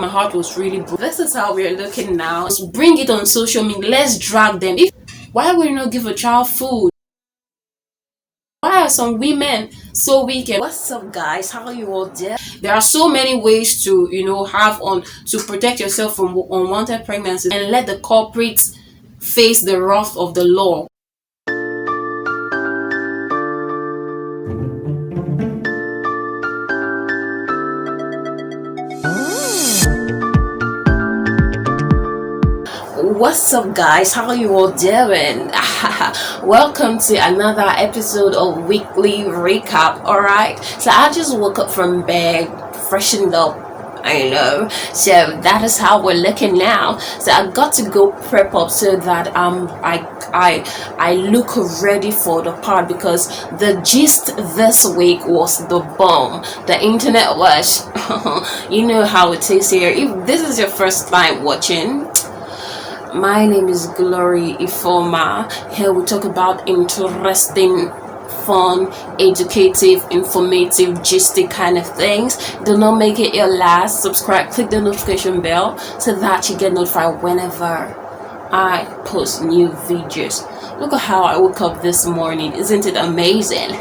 My heart was really broken. This is how we're looking now. Let's bring it on social media. Let's drag them. Why would you not give a child food? Why are some women so wicked? What's up, guys? How are you all there? There are so many ways to, have on to protect yourself from unwanted pregnancies and let the culprits face the wrath of the law. What's up, guys? How are you all doing? Welcome to another episode of Weekly Recap. Alright, so I just woke up from bed, freshened up, I know, so that is how we're looking now. So I got to go prep up so that I look ready for the part, because the gist this week was the bomb. The internet was you know how it is here. If this is your first time watching, my name is Glory Ifoma. Here we talk about interesting, fun, educative, informative, gisty kind of things. Do not make it your last. Subscribe, click the notification bell so that you get notified whenever I post new videos. Look at how I woke up this morning. Isn't it amazing?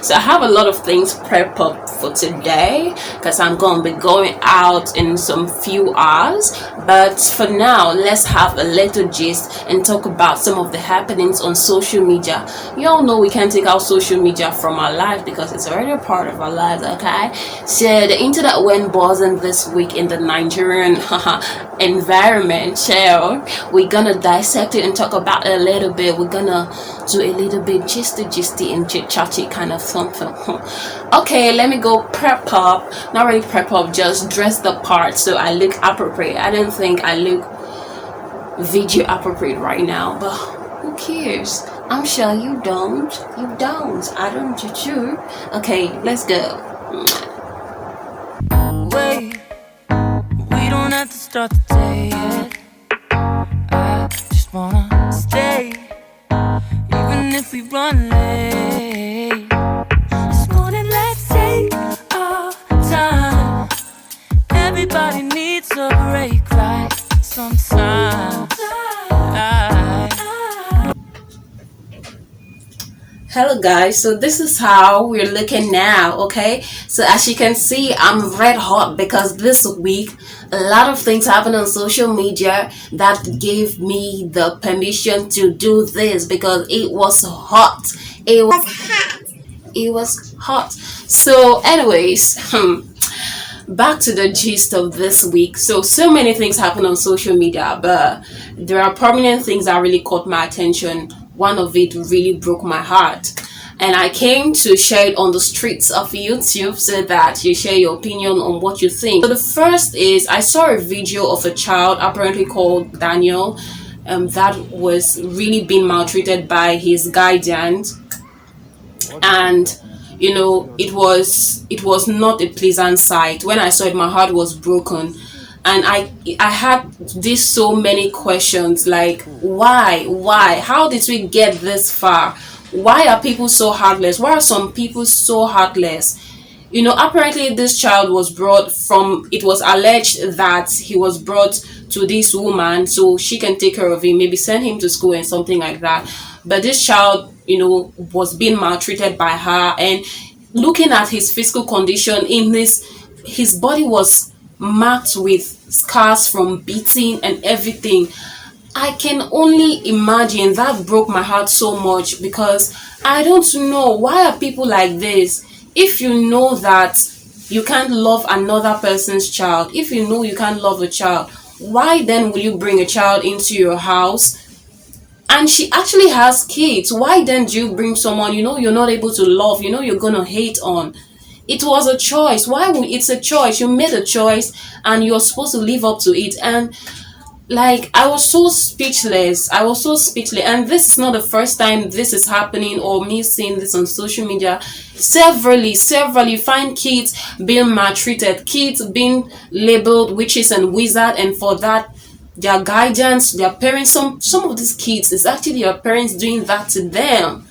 So I have a lot of things prepped up for today because I'm going to be going out in some few hours. But for now, let's have a little gist and talk about some of the happenings on social media. You all know we can't take out social media from our life because it's already a part of our lives, okay? So the internet went buzzing this week in the Nigerian environment. So we're going to dissect it and talk about it a little bit. We're going to do a little bit gisty and chit-chatty kind of something. Okay, let me go prep up. Not really prep up, just dress the part so I look appropriate. I don't think I look video appropriate right now, but who cares? I'm sure you don't. I don't, you too. Okay, let's go. Wait, we don't have to start the day yet. I just wanna stay, even if we run late. This morning, let's take our time. Everybody needs a break, right? Sometimes. Hello guys, so this is how we're looking now. Okay, so as you can see, I'm red hot because this week a lot of things happened on social media that gave me the permission to do this because it was hot. It was hot. So anyways, back to the gist of this week. So many things happen on social media, but there are prominent things that really caught my attention. One of it really broke my heart, and I came to share it on the streets of YouTube so that you share your opinion on what you think. So the first is, I saw a video of a child apparently called Daniel that was really being maltreated by his guardians, and it was not a pleasant sight. When I saw it, my heart was broken, and I had these so many questions, like why, how did we get this far? Why are people so heartless? Why are some people so heartless? Apparently this child was brought from, it was alleged that he was brought to this woman so she can take care of him, maybe send him to school and something like that. But this child was being maltreated by her, and looking at his physical condition, in his body was marked with scars from beating and everything. I can only imagine. That broke my heart so much because I don't know, why are people like this? If you know that you can't love another person's child, if you know you can't love a child, why then will you bring a child into your house? And she actually has kids. Why then do you bring someone you're not able to love, you're gonna hate on? It was a choice. It's a choice. You made a choice and you're supposed to live up to it. And I was so speechless. And this is not the first time this is happening or me seeing this on social media. Severally, you find kids being maltreated, kids being labeled witches and wizards, and for that their guidance, their parents, some of these kids, it's actually their parents doing that to them.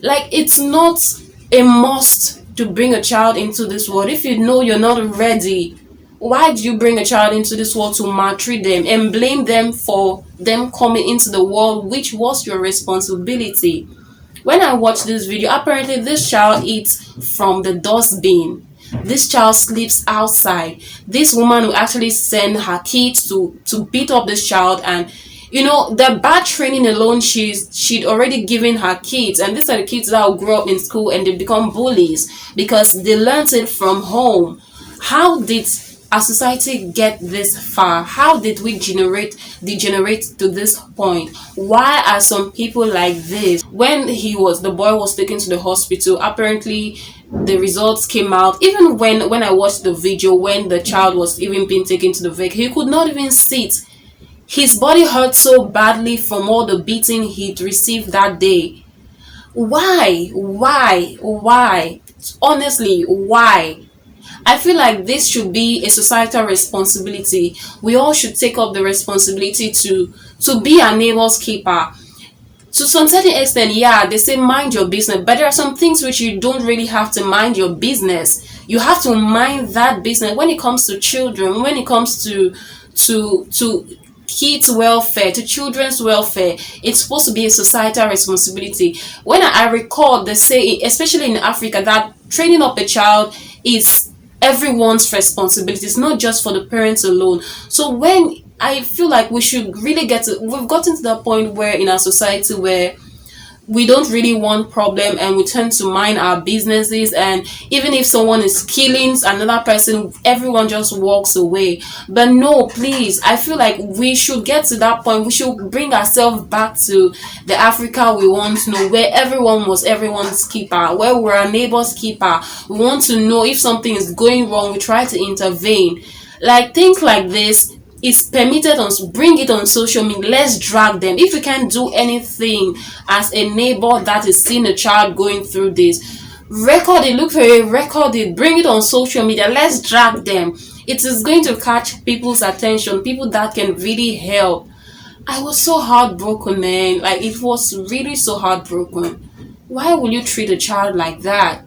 It's not a must to bring a child into this world. If you know you're not ready, Why do you bring a child into this world to maltreat them and blame them for them coming into the world, which was your responsibility? When I watched this video, apparently this child eats from the dustbin. This child sleeps outside. This woman will actually send her kids to beat up this child, and the bad training alone she'd already given her kids, and these are the kids that will grow up in school and they become bullies because they learned it from home. How did our society get this far? How did we degenerate to this point? Why are some people like this? When the boy was taken to the hospital, apparently the results came out. Even when I watched the video, when the child was even being taken to the vet, he could not even sit. His body hurt so badly from all the beating he'd received that day. Why? Why? Honestly, why? I feel like this should be a societal responsibility. We all should take up the responsibility to be our neighbor's keeper. To some certain extent, yeah, they say mind your business, but there are some things which you don't really have to mind your business. You have to mind that business when it comes to children, when it comes to kids' welfare, to children's welfare. It's supposed to be a societal responsibility. When I recall, they say, especially in Africa, that training up a child is everyone's responsibility. It's not just for the parents alone. So when I feel like we should really we've gotten to that point where in our society where we don't really want problem and we tend to mind our businesses, and even if someone is killing another person, everyone just walks away. But no, please, I feel like we should get to that point. We should bring ourselves back to the Africa we want to know, where everyone was everyone's keeper, where we're our neighbor's keeper. We want to know if something is going wrong, we try to intervene. Like things like this is permitted on, bring it on social media. Let's drag them. If we can't do anything as a neighbor that is seeing a child going through this, record it, look for it, record it, bring it on social media. Let's drag them. It is going to catch people's attention, people that can really help. I was so heartbroken, man. Like, it was really so heartbroken. Why will you treat a child like that?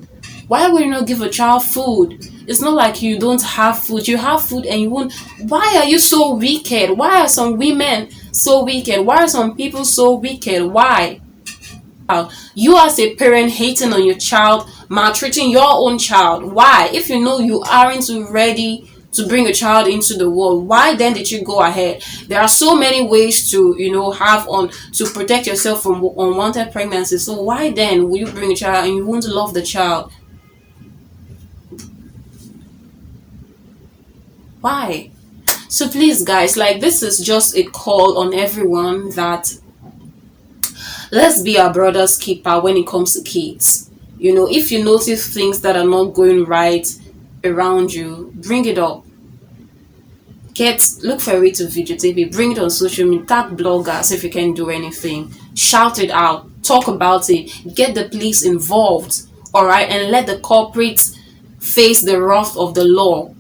Why will you not give a child food? It's not like you don't have food. You have food and you won't. Why are you so wicked? Why are some women so wicked? Why are some people so wicked? Why? You as a parent hating on your child, maltreating your own child. Why? If you know you aren't ready to bring a child into the world, why then did you go ahead? There are so many ways to have on to protect yourself from unwanted pregnancy. So why then will you bring a child and you won't love the child? Why? So please, guys, like, this is just a call on everyone that let's be our brother's keeper when it comes to kids. If you notice things that are not going right around you, bring it up. Look for a way to videotape it, bring it on social media, tag bloggers if you can do anything, shout it out, talk about it, get the police involved, all right, and let the culprits face the wrath of the law.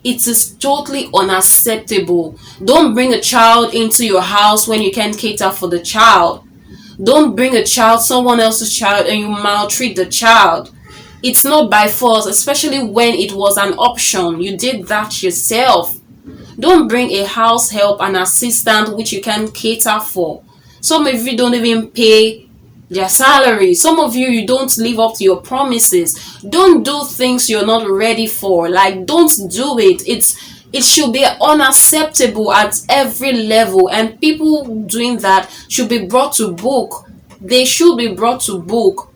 It is totally unacceptable. Don't bring a child into your house when you can't cater for the child. Don't bring a child, someone else's child, and you maltreat the child. It's not by force, especially when it was an option. You did that yourself. Don't bring a house help, an assistant which you can cater for. Some of you don't even pay their salary. Some of you don't live up to your promises. Don't do things you're not ready for. Like, don't do it. It should be unacceptable at every level, and people doing that should be brought to book. They should be brought to book.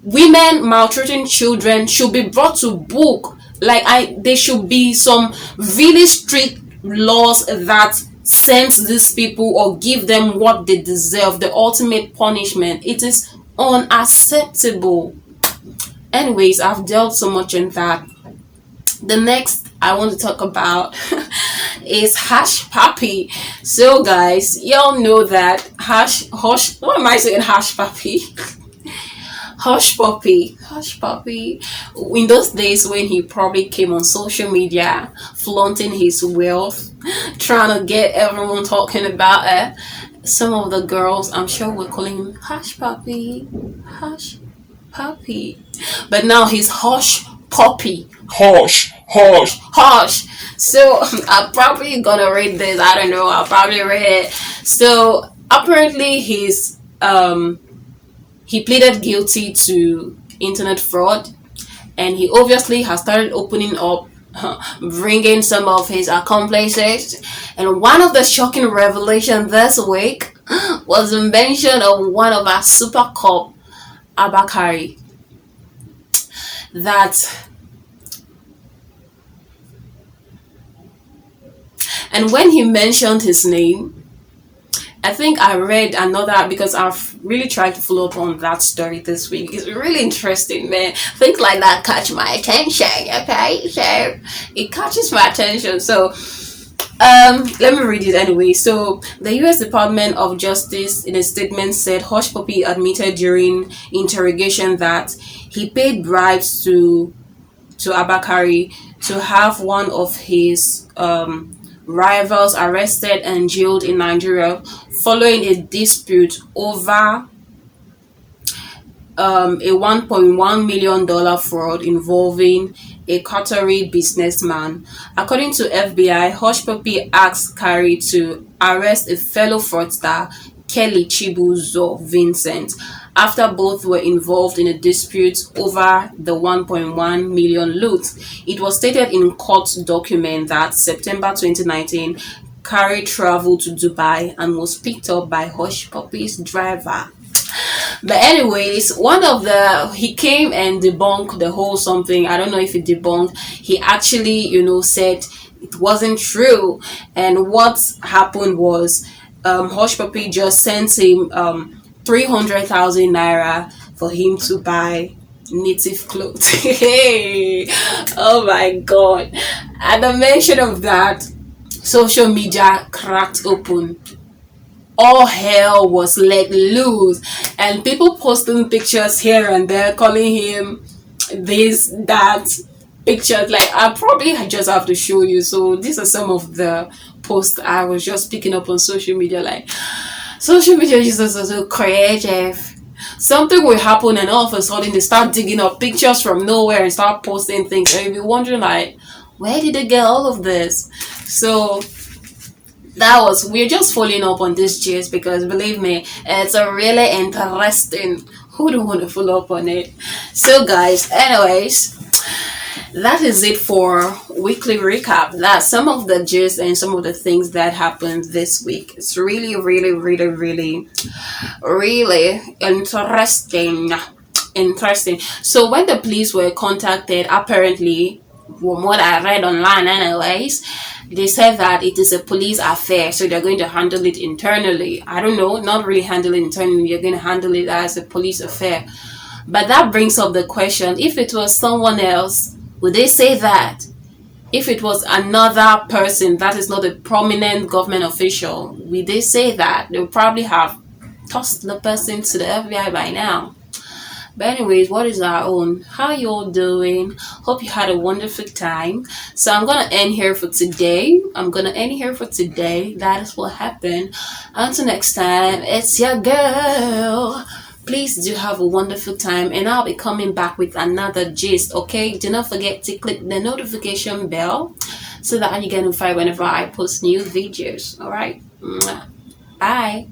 Women maltreating children should be brought to book. There should be some really strict laws that send these people or give them what they deserve, the ultimate punishment. It is unacceptable. Anyways, I've dealt so much in that. The next I want to talk about is Hushpuppi. So guys, y'all know that what am I saying? Hushpuppi. Hushpuppi. In those days when he probably came on social media, flaunting his wealth, trying to get everyone talking about it. Some of the girls, I'm sure, were calling him Hushpuppi. But now he's Hushpuppi. Puppy. Hush. So I'm probably gonna read this. I don't know. I'll probably read it. So apparently he pleaded guilty to internet fraud, and he obviously has started opening up, bringing some of his accomplices. And one of the shocking revelations this week was the mention of one of our super cop, Abakari, that. And when he mentioned his name, I think I read another, because I've really tried to follow up on that story this week. It's really interesting, man. Things like that catch my attention, okay? So it catches my attention. So let me read it anyway. So the US Department of Justice in a statement said Hushpuppi admitted during interrogation that he paid bribes to Abakari to have one of his rivals arrested and jailed in Nigeria following a dispute over a $1.1 million fraud involving a Qatari businessman. According to FBI, Hushpuppi asked Kari to arrest a fellow fraudster, Kelly Chibuzo Vincent, after both were involved in a dispute over the 1.1 million loot. It was stated in court document that September 2019, Kari traveled to Dubai and was picked up by Hushpuppi's driver. But anyways, he came and debunked the whole something. I don't know if he debunked. He actually, said it wasn't true. And what happened was, Hushpuppi just sent him 300,000 naira for him to buy native clothes. Hey, oh my god! At the mention of that, social media cracked open. All hell was let loose, and people posting pictures here and there, calling him this, that, pictures. Like, I probably just have to show you. So these are some of the posts I was just picking up on social media. Like, social media users are so creative. Something will happen, and all of a sudden they start digging up pictures from nowhere and start posting things, and you'll be wondering, like, where did they get all of this? So we're just following up on this gist because, believe me, it's a really interesting. Who don't want to follow up on it? So guys, anyways, that is it for weekly recap. That's some of the gist and some of the things that happened this week. It's really, really, really, really, really interesting. So when the police were contacted, apparently, from what I read online anyways, they said that it is a police affair, so they're going to handle it internally. I don't know, not really handle it internally, you're going to handle it as a police affair. But that brings up the question, if it was someone else, would they say that? If it was another person that is not a prominent government official, would they say that? They would probably have tossed the person to the FBI by now. But anyways, what is our own? How you all doing? Hope you had a wonderful time. So I'm gonna end here for today. That is what happened. Until next time, it's your girl. Please do have a wonderful time, and I'll be coming back with another gist. Okay, do not forget to click the notification bell so that you get notified whenever I post new videos. All right, bye.